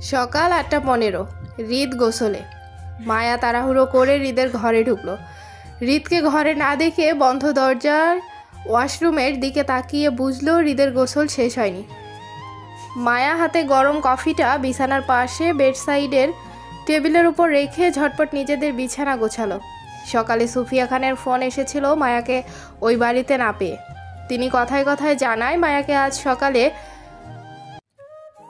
সকাল ৮:১৫। হৃদ গোসলে। মায়া তাড়াহুড়ো করে হৃদের ঘরে ঢুকলো। হৃদকে ঘরে না দেখে বন্ধ দরজার ওয়াশরুমের দিকে তাকিয়ে বুঝলো হৃদের গোসল শেষ হয়নি। মায়া হাতে গরম কফিটা বিছানার পাশে বেডসাইডের টেবিলের উপর রেখে ঝটপট নিজেদের বিছানা গোছালো। সকালে সুফিয়া খানের ফোন এসেছিল মায়াকে ওই বাড়িতে না পেয়ে। তিনি কথায় কথায় জানায় মায়াকে আজ সকালে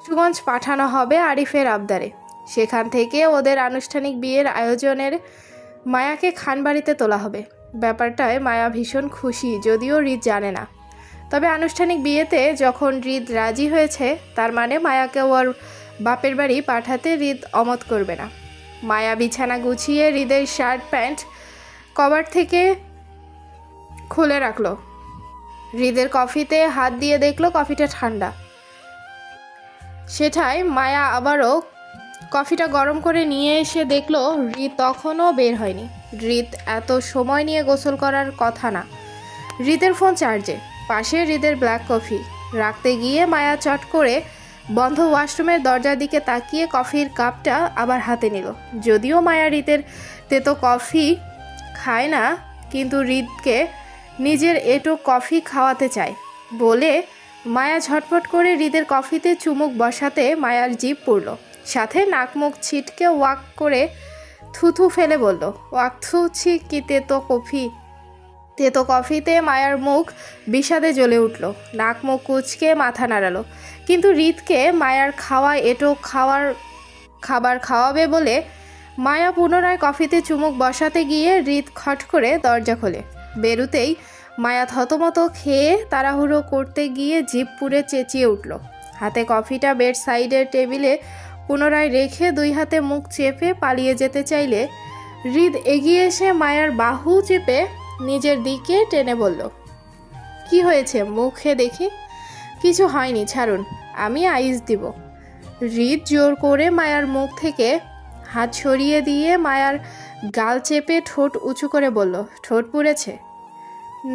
সুগঞ্জ পাঠানো হবে আরিফের আবদারে। সেখান থেকে ওদের আনুষ্ঠানিক বিয়ের আয়োজনের মায়াকে খানবাড়িতে তোলা হবে। ব্যাপারটায় মায়া ভীষণ খুশি, যদিও হৃদ জানে না। তবে আনুষ্ঠানিক বিয়েতে যখন হৃদ রাজি হয়েছে, তার মানে মায়াকে ওর বাপের বাড়ি পাঠাতে হৃদ অমত করবে না। মায়া বিছানা গুছিয়ে হৃদের শার্ট প্যান্ট কভার থেকে খুলে রাখলো। হৃদের কফিতে হাত দিয়ে দেখলো কফিটা ঠান্ডা। সেটাই মায়া আবারও কফিটা গরম করে নিয়ে এসে দেখলো হৃদ তখনও বের হয়নি। হৃদ এত সময় নিয়ে গোসল করার কথা না। হৃদের ফোন চার্জে, পাশে হৃদের ব্ল্যাক কফি রাখতে গিয়ে মায়া চট করে বন্ধ ওয়াশরুমের দরজার দিকে তাকিয়ে কফির কাপটা আবার হাতে নিল। যদিও মায়া হৃদের তেতো কফি খায় না, কিন্তু হৃদকে নিজের এটো কফি খাওয়াতে চায় বলে মায়া ঝটপট করে হৃদের কফিতে চুমুক বসাতে মায়ার জিভ পুড়ল। সাথে নাক মুখ ছিটকে ওয়াক করে থুথু ফেলে বলল, ওয়াক থু, ছি কি তেতো কফি। তেতো কফিতে মায়ার মুখ বিষাদে জ্বলে উঠল। নাক মুখ কুচকে মাথা নাড়ালো। কিন্তু হৃদকে মায়ার খাওয়া এটো খাবার খাওয়াবে বলে মায়া পুনরায় কফিতে চুমুক বসাতে গিয়ে হৃদ খট করে দরজা খোলে। বেরুতেই মায়া থতমত খেয়ে তাড়াহুড়ো করতে গিয়ে জিভ পুড়ে চেঁচিয়ে উঠল। হাতে কফিটা বেড সাইডের টেবিলে পুনরায় রেখে দুই হাতে মুখ চেপে পালিয়ে যেতে চাইলে হৃদ এগিয়ে এসে মায়ার বাহু চেপে নিজের দিকে টেনে বলল, কি হয়েছে মুখে দেখি? কিছু হয়নি, ছাড়ুন, আমি আইস দিব। হৃদ জোর করে মায়ার মুখ থেকে হাত সরিয়ে দিয়ে মায়ার গাল চেপে ঠোঁট উঁচু করে বলল, ঠোঁট পুড়েছে?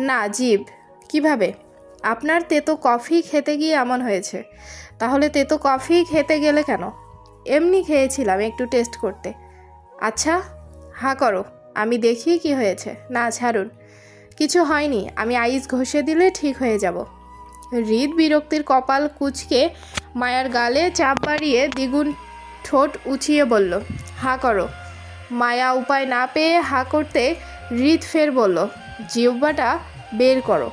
না, জিভ। কিভাবে? আপনার তেতো কফি খেতে গিয়ে এমন হয়েছে। তাহলে তেতো কফি খেতে গেলে কেন? এমনি খেয়েছিলাম, একটু টেস্ট করতে। আচ্ছা, হাঁ করো, আমি দেখি কি হয়েছে। না, ছাড়ুন, কিছু হয়নি, আমি আইস ঘষে দিলে ঠিক হয়ে যাব। হৃদ বিরক্তির কপাল কুঁচকে মায়ার গালে চাপ বাড়িয়ে দ্বিগুণ ঠোঁট উঁচিয়ে বলল, হাঁ করো। মায়া উপায় না পেয়ে হাঁ করতে হৃদ ফের বলল, জিহ্বাটা বের করো।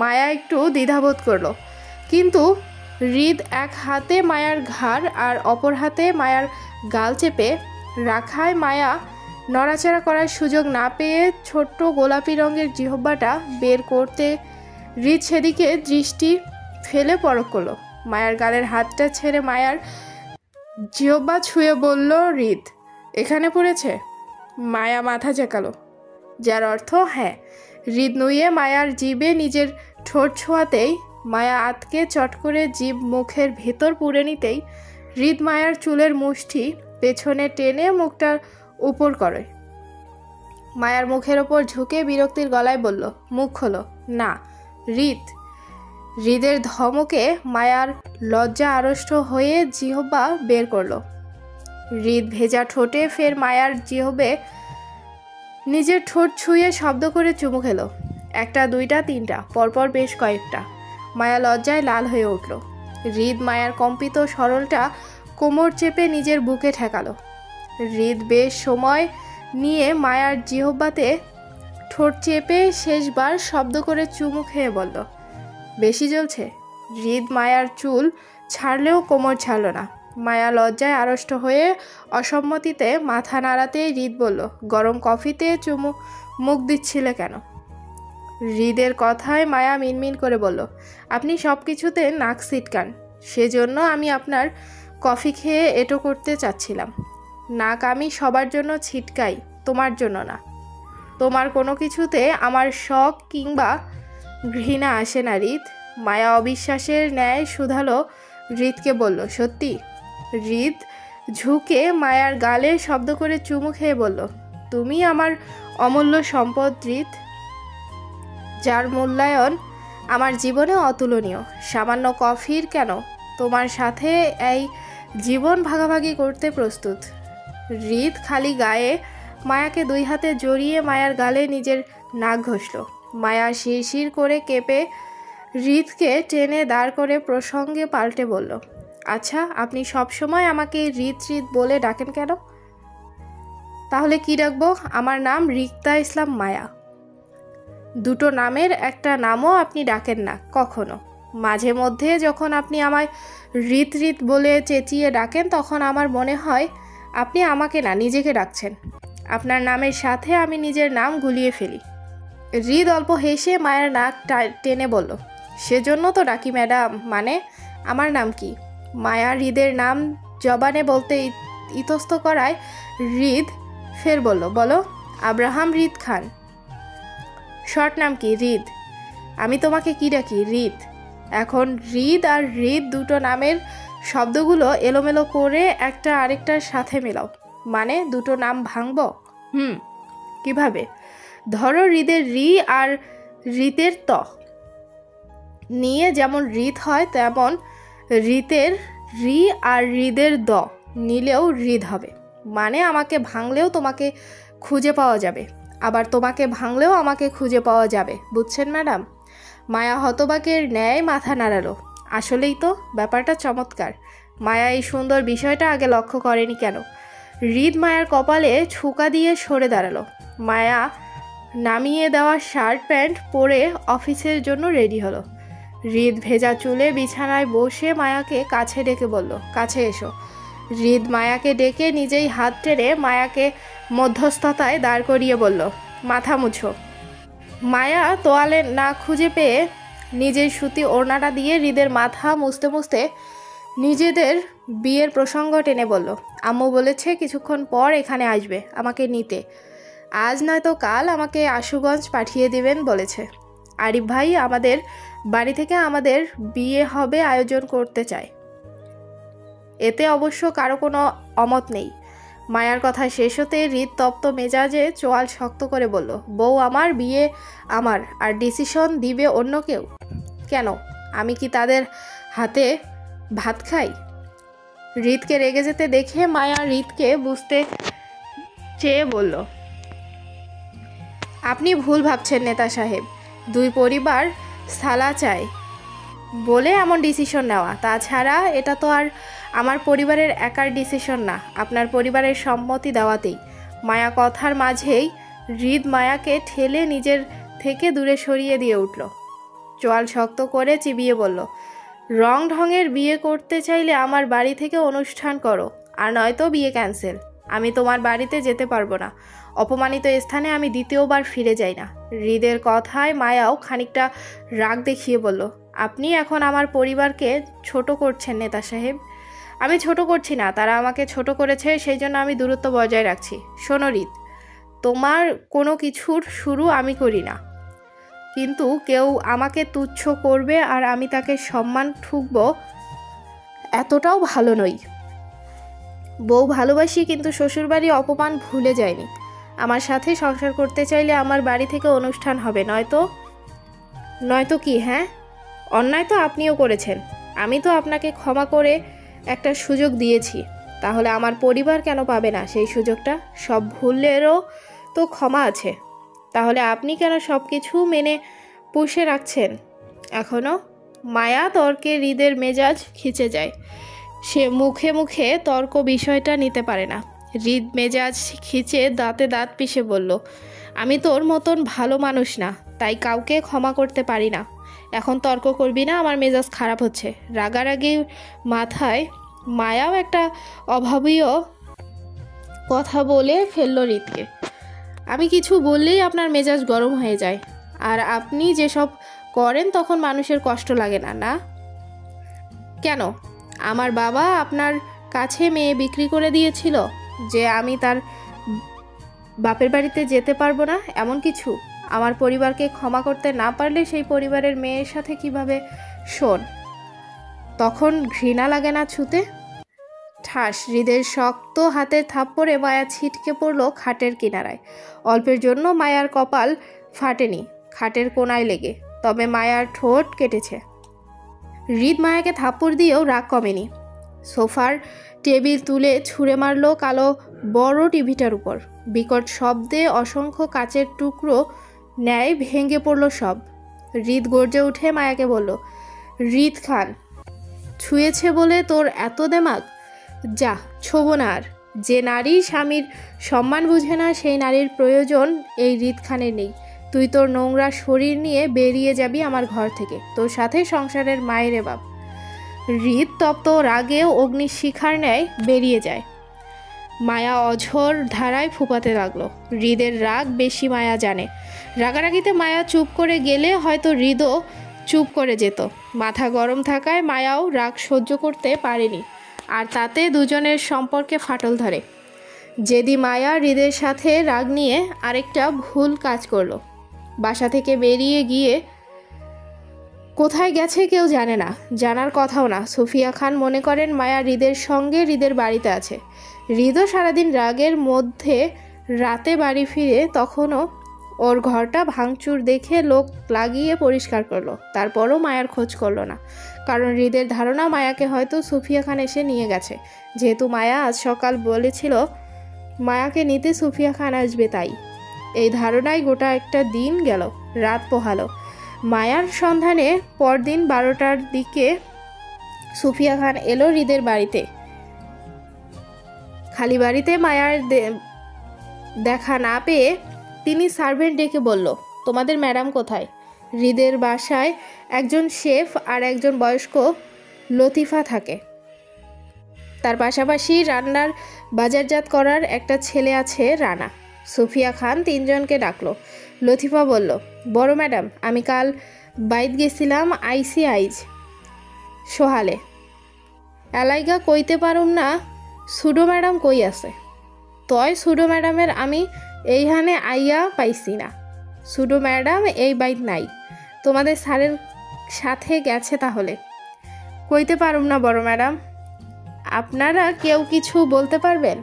মায়া একটু দ্বিধাবোধ করলো, কিন্তু হৃদ এক হাতে মায়ার ঘাড় আর অপর হাতে মায়ার গাল চেপে রাখায় মায়া নড়াচড়া করার সুযোগ না পেয়ে ছোট্ট গোলাপি রঙের জিহ্বাটা বের করতে হৃদ সেদিকে দৃষ্টি ফেলে পরখ করলো। মায়ার গালের হাতটা ছেড়ে মায়ার জিহ্বা ছুঁয়ে বলল, হৃদ, এখানে পড়েছে? মায়া মাথা ঝাঁকালো, যার অর্থ হ্যাঁ। হৃদ নুয়ে মায়ার জিভে নিজের ঠোঁট ছোঁয়াতেই মায়া আতকে চট করে জিভ মুখের ভেতর পুড়ে নিতেই হৃদ মায়ার চুলের মুষ্টি পেছনে টেনে মুখটা উপর করে মায়ার মুখের ওপর ঝুঁকে বিরক্তির গলায় বলল, মুখ খোলো। না। হৃদের ধমকে মায়ার লজ্জা আড়ষ্ট হয়ে জিহ্বা বের করলো। হৃদ ভেজা ঠোঁটে ফের মায়ার জিহ্বে নিজের ঠোঁট ছুঁয়ে শব্দ করে চুমু খেলো। একটা, দুইটা, তিনটা, পরপর বেশ কয়েকটা। মায়া লজ্জায় লাল হয়ে উঠল। হৃদ মায়ার কম্পিত সরলটা কোমর চেপে নিজের বুকে ঠেকালো। হৃদ বেশ সময় নিয়ে মায়ার জিহ্বাতে ঠোঁট চেপে শেষবার শব্দ করে চুমু খেয়ে বলল, বেশি জ্বলছে? হৃদ মায়ার চুল ছাড়লেও কোমর ছাড়ল না। মায়া লজ্জায় আড়ষ্ট হয়ে অসম্মতিতে মাথা নাড়াতেই হৃদ বলল, গরম কফিতে মুখ দিচ্ছিলে কেন? হৃদের কথায় মায়া মিনমিন করে বলল, আপনি সব কিছুতে নাক সিটকান, সেজন্য আমি আপনার কফি খেয়ে এটো করতে চাচ্ছিলাম। নাক আমি সবার জন্য ছিটকাই, তোমার জন্য না। তোমার কোনো কিছুতে আমার শখ কিংবা ঘৃণা আসে না হৃদ। মায়া অবিশ্বাসের ন্যায় শুধালো হৃদকে বলল, সত্যি? হৃদ ঝুঁকে মায়ার গালে শব্দ করে চুমু খেয়ে বলল, তুমি আমার অমূল্য সম্পদ হৃদ, যার মূল্যায়ন আমার জীবনে অতুলনীয়। সামান্য কফির কেন তোমার সাথে এই জীবন ভাগাভাগি করতে প্রস্তুত। হৃদ খালি গায়ে মায়াকে 2 হাতে জড়িয়ে মায়ার গালে নিজের নাক ঘষল। মায়া শিরশির করে কেঁপে হৃদকে টেনে দাঁড় করে প্রসঙ্গে পাল্টে বলল, আচ্ছা, আপনি সবসময় আমাকে হৃদ বলে ডাকেন কেন? তাহলে কি ডাকবো? আমার নাম রিক্তা ইসলাম মায়া। দুটো নামের একটা নামও আপনি ডাকেন না কখনো। মাঝে মধ্যে যখন আপনি আমায় হৃদ বলে চেঁচিয়ে ডাকেন তখন আমার মনে হয় আপনি আমাকে না, নিজেকে ডাকছেন। আপনার নামের সাথে আমি নিজের নাম গুলিয়ে ফেলি। হৃদ অল্প হেসে মায়ের নাক টেনে বলল, সেজন্য তো ডাকি ম্যাডাম। মানে আমার নাম কি? মায়া হৃদের নাম জবানে বলতে ইতস্ত করায় হৃদ ফের বলল, বলো। আব্রাহাম হৃদ খান। শর্ট নাম কি? হৃদ। আমি তোমাকে কি ডাকি? হৃদ। এখন হৃদ আর হৃদ দুটো নামের শব্দগুলো এলোমেলো করে একটা আরেকটার সাথে মেলাও। মানে দুটো নাম ভাঙব? কিভাবে? ধরো হৃদের রি আর রিতের ত নিয়ে যেমন হৃদ হয়, তেমন রিতের রি আর হৃদের দ নিলেও হৃদ হবে। মানে আমাকে ভাঙলেও তোমাকে খুঁজে পাওয়া যাবে, আবার তোমাকে ভাঙলেও আমাকে খুঁজে পাওয়া যাবে। বুঝছেন ম্যাডাম? মায়া হতবাকের ন্যায় মাথা নাড়ালো। আসলেই তো, ব্যাপারটা চমৎকার। মায়া এই সুন্দর বিষয়টা আগে লক্ষ্য করেনি কেন? হৃদ মায়ার কপালে ছুকা দিয়ে সরে দাঁড়ালো। মায়া নামিয়ে দেওয়া শার্ট প্যান্ট পরে অফিসের জন্য রেডি হলো। হৃদ ভেজা চুলে বিছানায় বসে মায়াকে কাছে ডেকে বলল, কাছে এসো। হৃদ মায়াকে ডেকে নিজেই হাত টেনে মায়াকে মধ্যস্থতায় দাঁড় করিয়ে বলল, মাথা মুছো। মায়া তোয়ালে না খুঁজে পেয়ে নিজের সুতি ওড়নাটা দিয়ে হৃদের মাথা মুছতে মুছতে নিজেদের বিয়ের প্রসঙ্গ টেনে বলল, আম্মু বলেছে কিছুক্ষণ পর এখানে আসবে আমাকে নিতে। আজ নয়তো কাল আমাকে আশুগঞ্জ পাঠিয়ে দিবেন বলেছে। আরিফ ভাই আমাদের বাড়ি থেকে আমাদের বিয়ে হবে আয়োজন করতে চায়। এতে অবশ্য কারো কোনো অমত নেই। মায়ার কথা শেষ হতে হৃদ তপ্ত মেজাজে চোয়াল শক্ত করে বলল, বউ আমার, বিয়ে আমার, আর ডিসিশন দিবে অন্য কেউ। কেন? আমি কি তাদের হাতে ভাত খাই? হৃদকে রেগে যেতে দেখে মায়া হৃদকে বুঝতে চেয়ে বলল, আপনি ভুল ভাবছেন নেতা সাহেব। 2 পরিবার সালা চায় বলে এমন ডিসিশন নেওয়া। তাছাড়া এটা তো আর আমার পরিবারের একার ডিসিশন না, আপনার পরিবারের সম্মতি দেওয়াতেই। মায়া কথার মাঝেই হৃদ মায়াকে ঠেলে নিজের থেকে দূরে সরিয়ে দিয়ে উঠল। চোয়াল শক্ত করে চিবিয়ে বলল, রং ঢঙের বিয়ে করতে চাইলে আমার বাড়ি থেকে অনুষ্ঠান করো, আর নয়তো বিয়ে ক্যান্সেল। আমি তোমার বাড়িতে যেতে পারবো না। অপমানিত স্থানে আমি দ্বিতীয়বার ফিরে যাই না। হৃদের কথায় মায়াও খানিকটা রাগ দেখিয়ে বলল, আপনি এখন আমার পরিবারকে ছোট করছেন নেতা সাহেব। আমি ছোট করছি না, তারা আমাকে ছোট করেছে, সেই জন্য আমি দূরত্ব বজায় রাখছি। শোনো হৃদ, তোমার কোনো কিছুর শুরু আমি করি না, কিন্তু কেউ আমাকে তুচ্ছ করবে আর আমি তাকে সম্মান ঠুকবো, এতটাও ভালো নই। বউ ভালোবাসি, কিন্তু শ্বশুরবাড়ি অপমান ভুলে যায়নি। আমার সাথে সংসার করতে চাইলে আমার বাড়ি থেকে অনুষ্ঠান হবে, নয়তো কি? হ্যাঁ, অন্যায় তো আপনিও করেছেন। আমি তো আপনাকে ক্ষমা করে একটা সুযোগ দিয়েছি, তাহলে আমার পরিবার কেন পাবে না সেই সুযোগটা? সব ভুলেরও তো ক্ষমা আছে, তাহলে আপনি কেন সব কিছু মেনে পুষে রাখছেন এখনও? মায়া তর্কে হৃদের মেজাজ খিচে যায়। সে মুখে মুখে তর্ক বিষয়টা নিতে পারে না। হৃদ মেজাজ খিচে দাঁতে দাঁত পিষে বলল, আমি তোর মতন ভালো মানুষ না, তাই কাউকে ক্ষমা করতে পারি না। এখন তর্ক করবি না, আমার মেজাজ খারাপ হচ্ছে। রাগারাগি মাথায় মায়াও একটা অভাবীয় কথা বলে ফেলল হৃদকে। আমি কিছু বললেই আপনার মেজাজ গরম হয়ে যায়, আর আপনি যেসব করেন তখন মানুষের কষ্ট লাগে না, না? কেন? আমার বাবা আপনার কাছে মেয়ে বিক্রি করে দিয়েছিল যে আমি তার বাপের বাড়িতে যেতে পারবো না, এমন কিছু? আমার পরিবারকে ক্ষমা করতে না পারলে সেই পরিবারের মেয়ের সাথে কিভাবে? শোন, তখন ঘৃণা লাগে না ছুতে? ঠাস হৃদের শক্ত হাতের থাপ্পড়ে মায়া ছিটকে পড়ল খাটের কিনারায়। অল্পের জন্য মায়ার কপাল ফাটেনি, খাটের কোনায় লেগে, তবে মায়ার ঠোঁট কেটেছে। হৃদ মায়াকে থাপ্পড় দিয়েও রাগ কমেনি। সোফার টেবিল তুলে ছুঁড়ে মারলো কালো বড় টিভিটার উপর। বিকট শব্দে অসংখ্য কাচের টুকরো ন্যায় ভেঙে পড়ল সব। হৃদ গর্জে উঠে মায়াকে বলল, হৃদ খান, ছুঁয়েছে বলে তোর এত দেমাগ? যা, ছোবো না আর। যে নারী স্বামীর সম্মান বুঝে না সেই নারীর প্রয়োজন এই হৃদ খানের নেই। তুই তোর নোংরা শরীর নিয়ে বেরিয়ে যাবি আমার ঘর থেকে, তোর সাথে সংসারের মায়েরে বাপ। হৃদ তপ্ত রাগেও অগ্নিশিখার ন্যায় বেরিয়ে যায়। মায়া অঝোর ধারায় ফুপাতে লাগলো। হৃদের রাগ বেশি মায়া জানে। রাগারাগিতে মায়া চুপ করে গেলে হয়তো হৃদও চুপ করে যেত। মাথা গরম থাকায় মায়াও রাগ সহ্য করতে পারেনি, আর তাতে দুজনের সম্পর্কে ফাটল ধরে। যেদি মায়া হৃদের সাথে রাগ নিয়ে আরেকটা ভুল কাজ করলো। বাসা থেকে বেরিয়ে গিয়ে কোথায় গেছে কেউ জানে না, জানার কথাও না। সুফিয়া খান মনে করেন মায়া হৃদের সঙ্গে হৃদের বাড়িতে আছে। হৃদও সারাদিন রাগের মধ্যে রাতে বাড়ি ফিরে তখনও ওর ঘরটা ভাঙচুর দেখে লোক লাগিয়ে পরিষ্কার করলো। তারপরও মায়ার খোঁজ করলো না, কারণ হৃদের ধারণা মায়াকে হয়তো সুফিয়া খান এসে নিয়ে গেছে। যেহেতু মায়া আজ সকাল বলেছিল মায়াকে নিতে সুফিয়া খান আসবে, তাই এই ধারণায় গোটা একটা দিন গেল। রাত পোহালো। মায়ার সন্ধানে পরদিন 12টার দিকে সুফিয়া খান এলো হৃদের বাড়িতে। খালি বাড়িতে মায়ার দেখা না পেয়ে তিনি সার্ভেন্ট ডেকে বলল, তোমাদের ম্যাডাম কোথায়? হৃদের বাসায় একজন শেফ আর একজন বয়স্ক লতিফা থাকে। তার পাশাপাশি রান্নার বাজারজাত করার একটা ছেলে আছে, রানা। সুফিয়া খান 3 জনকে ডাকলো। লতিফা বলল, বড় ম্যাডাম, আমি কাল বাইত গেছিলাম আইসি আইজ সোহালে। এলাইগা কইতে পারুম না সুডো ম্যাডাম কই আছে। তয় সুডো ম্যাডামের আমি এইখানে আইয়া পাইছি না। সুডো ম্যাডাম এই বাইত নাই। তোমাদের স্যারের সাথে গেছে তাহলে। কইতে পারুম না বড় ম্যাডাম। আপনারা কেউ কিছু বলতে পারবেন?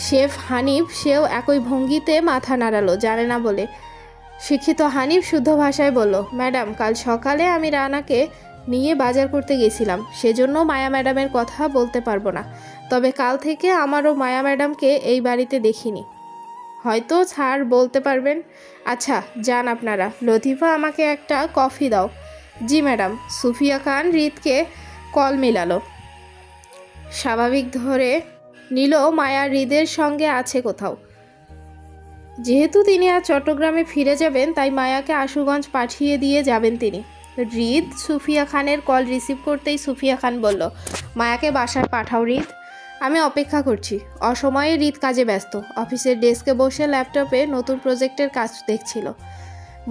শেফ হানিফ, সেও একই ভঙ্গিতে মাথা নাড়ালো, জানে না বলে। শিক্ষিত হানিফ শুদ্ধ ভাষায় বলল, ম্যাডাম, কাল সকালে আমি রানাকে নিয়ে বাজার করতে গেছিলাম, সেজন্য মায়া ম্যাডামের কথা বলতে পারবো না। তবে কাল থেকে আমারও মায়া ম্যাডামকে এই বাড়িতে দেখিনি। হয়তো স্যার বলতে পারবেন। আচ্ছা, যান আপনারা। লতিফা, আমাকে একটা কফি দাও। জি ম্যাডাম। সুফিয়া খান হৃদকে কল মেলালো। স্বাভাবিক ধরে নিল মায়া হৃদের সঙ্গে আছে কোথাও। যেহেতু তিনি আজ চট্টগ্রামে ফিরে যাবেন, তাই মায়াকে আশুগঞ্জ পাঠিয়ে দিয়ে যাবেন তিনি। হৃদ সুফিয়া খানের কল রিসিভ করতেই সুফিয়া খান বলল, মায়াকে বাসায় পাঠাও হৃদ, আমি অপেক্ষা করছি। অসময়ে হৃদ কাজে ব্যস্ত। অফিসের ডেস্কে বসে ল্যাপটপে নতুন প্রজেক্টের কাজ দেখছিল।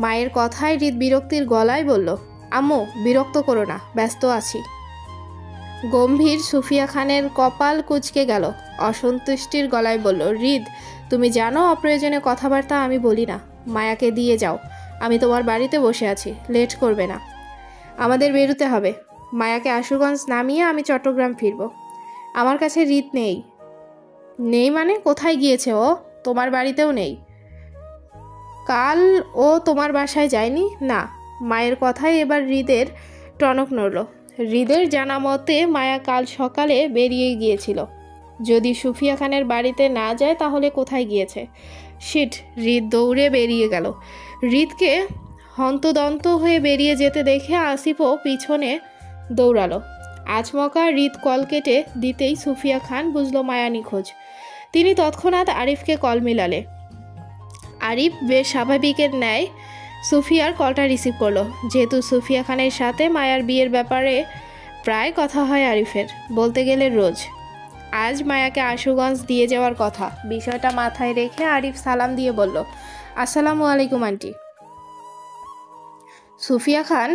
মায়ের কথায় হৃদ বিরক্তির গলায় বলল, আম্মু, বিরক্ত করো না, ব্যস্ত আছি। গম্ভীর সুফিয়া খানের কপাল কুঁচকে গেল। অসন্তুষ্টির গলায় বলল, হৃদ, তুমি জানো অপ্রয়োজনে কথাবার্তা আমি বলি না। মায়াকে দিয়ে যাও, আমি তোমার বাড়িতে বসে আছি, লেট করবে না। আমাদের বেরোতে হবে। মায়াকে আশুগঞ্জ নামিয়ে আমি চট্টগ্রাম ফিরব। আমার কাছে হৃদ নেই। নেই মানে? কোথায় গিয়েছে ও? তোমার বাড়িতেও নেই। কাল ও তোমার বাসায় যায়নি? না। মায়ের কথায় এবার হৃদের টনক নড়ল। হৃদের জানা মতে মায়া কাল সকালে বেরিয়ে গিয়েছিল। যদি সুফিয়া খানের বাড়িতে না যায় তাহলে কোথায় গিয়েছে? শিট! হৃদ দৌড়ে বেরিয়ে গেল। হৃদকে হন্তদন্ত হয়ে বেরিয়ে যেতে দেখে আসিফও পিছনে দৌড়ালো। আচমকা হৃদ কল কেটে দিতেই সুফিয়া খান বুঝল মায়া নিখোঁজ। তিনি তৎক্ষণাৎ আরিফকে কল মিলালে। আরিফ বেশ স্বাভাবিকের ন্যায় সুফিয়ার কলটা রিসিভ করলো। যেহেতু সুফিয়া খানের সাথে মায়ার বিয়ের ব্যাপারে প্রায় কথা হয় আরিফের, বলতে গেলে রোজ। আজ মায়াকে আশুগঞ্জ দিয়ে যাওয়ার কথা। বিষয়টা মাথায় রেখে আরিফ সালাম দিয়ে বলল, আসসালামু আলাইকুম আন্টি। সুফিয়া খান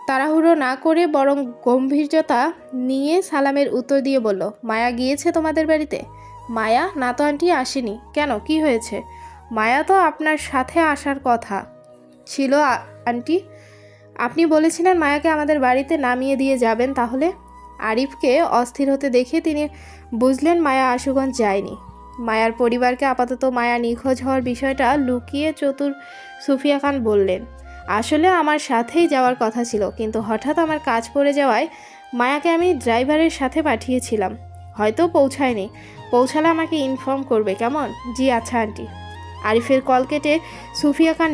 তাড়াহুড়ো না করে বরং গম্ভীর্যতা নিয়ে সালামের উত্তর দিয়ে বলল, মায়া গিয়েছে তোমাদের বাড়িতে? মায়া? না তো আন্টি, আসেনি। কেন, কি হয়েছে? মায়া তো আপনার সাথে আসার কথা ছিল আন্টি। আপনি বলেছিলেন মায়াকে আমাদের বাড়িতে নামিয়ে দিয়ে যাবেন। তাহলে? আরিফকে অস্থির হতে দেখে তিনি বুঝলেন মায়া আশুগঞ্জ যায়নি। মায়ার পরিবারকে আপাতত মায়া নিখোঁজ হওয়ার বিষয়টা লুকিয়ে চতুর সুফিয়া খান বললেন, আসলে আমার সাথেই যাওয়ার কথা ছিল, কিন্তু হঠাৎ আমার কাজ পড়ে যাওয়ায় মায়াকে আমি ড্রাইভারের সাথে পাঠিয়েছিলাম, হয়তো পৌঁছায়নি, পৌঁছালে আমাকে ইনফর্ম করবে, কেমন? জি আচ্ছা আন্টি। আরিফের কল কেটে সুফিয়া খান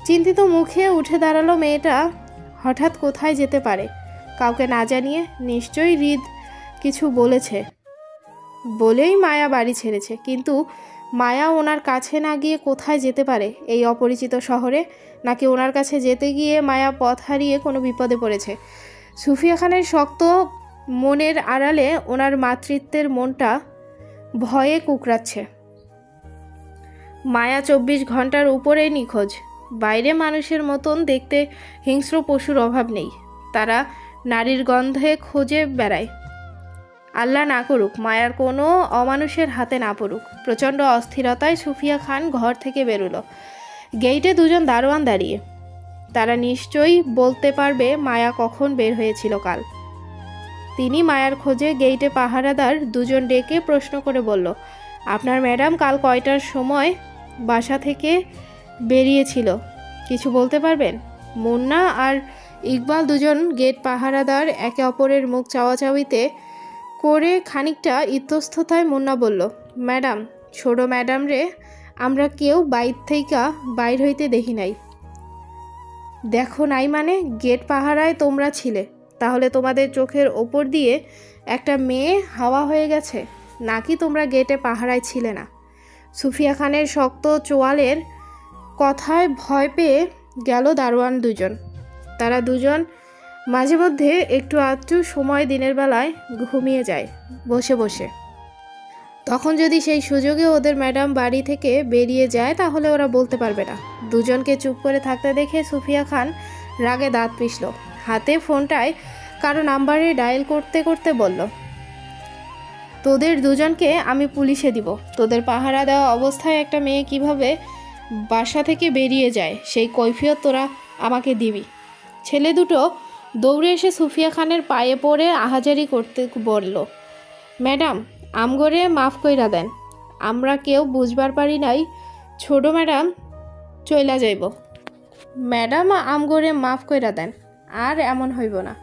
চিন্তিত মুখে উঠে দাঁড়ালো। মেয়েটা হঠাৎ কোথায় যেতে পারে, কাউকে না জানিয়ে? নিশ্চয়ই হৃদ কিছু বলেছে বলেই মায়া বাড়ি ছেড়েছে। কিন্তু মায়া ওনার কাছে না গিয়ে কোথায় যেতে পারে এই অপরিচিত শহরে? নাকি ওনার কাছে যেতে গিয়ে মায়া পথ হারিয়ে কোনো বিপদে পড়েছে? সুফিয়া খানের শক্ত মনের আড়ালে ওনার মাতৃত্বের মনটা ভয়ে কুকড়াচ্ছে। মায়া 24 ঘন্টার উপরে নিখোঁজ। বাইরে মানুষের মতন দেখতে হিংস্র পশুর অভাব নেই, তারা নারীর গন্ধে খোঁজে বেড়ায়। আল্লাহ না করুক মায়ার কোনো অমানুষের হাতে না পড়ুক। প্রচণ্ড অস্থিরতায় সুফিয়া খান ঘর থেকে বেরোলো। গেইটে দুজন দারোয়ান দাঁড়িয়ে, তারা নিশ্চয়ই বলতে পারবে মায়া কখন বের হয়েছিল কাল। তিনি মায়ার খোঁজে গেইটে পাহারাদার দুজন ডেকে প্রশ্ন করে বলল, আপনার ম্যাডাম কাল কয়টার সময় বাসা থেকে বেরিয়েছিল কিছু বলতে পারবেন? মুন্না আর ইকবাল দুজন গেট পাহারাদার একে অপরের মুখ চাওয়াচাওয়িতে করে খানিকটা ইতস্ততায় মুন্না বলল, ম্যাডাম, ছোট ম্যাডাম রে আমরা কেউ বাইর হইতে দেখি নাই। দেখো নাই মানে? গেট পাহারায় তোমরা ছিলে, তাহলে তোমাদের চোখের ওপর দিয়ে একটা মেয়ে হাওয়া হয়ে গেছে, নাকি তোমরা গেটে পাহারায় ছিলে না? সুফিয়া খানের শক্ত চোয়ালের কথায় ভয় পেয়ে গেল দারোয়ান দুজন। তারা দুজন মাঝে মধ্যে একটু আধটু সময় দিনের বেলায় ঘুমিয়ে যায় বসে বসে। তখন যদি সেই সুযোগে ওদের ম্যাডাম বাড়ি থেকে বেরিয়ে যায় তাহলে ওরা বলতে পারবে না। দুজনকে চুপ করে থাকতে দেখে সুফিয়া খান রাগে দাঁত পিষল। হাতে ফোনটায় কারো নাম্বারে ডায়াল করতে করতে বলল, তোদের দুজনকে আমি পুলিশে দিব। তোদের পাহারা দেওয়া অবস্থায় একটা মেয়ে কিভাবে বাসা থেকে বেরিয়ে যায় সেই কৈফিয়ত তোরা আমাকে দিবি। ছেলে দুটো দৌড়ে এসে সুফিয়া খানের পায়ে পড়ে আহাজারি করতে বলল, ম্যাডাম আমগরে মাফ কইরা দেন, আমরা কেউ বুঝবার পারি নাই, ছোট ম্যাডাম চইলা যাইব। ম্যাডাম আমগরে মাফ কইরা দেন, আর এমন হইব না।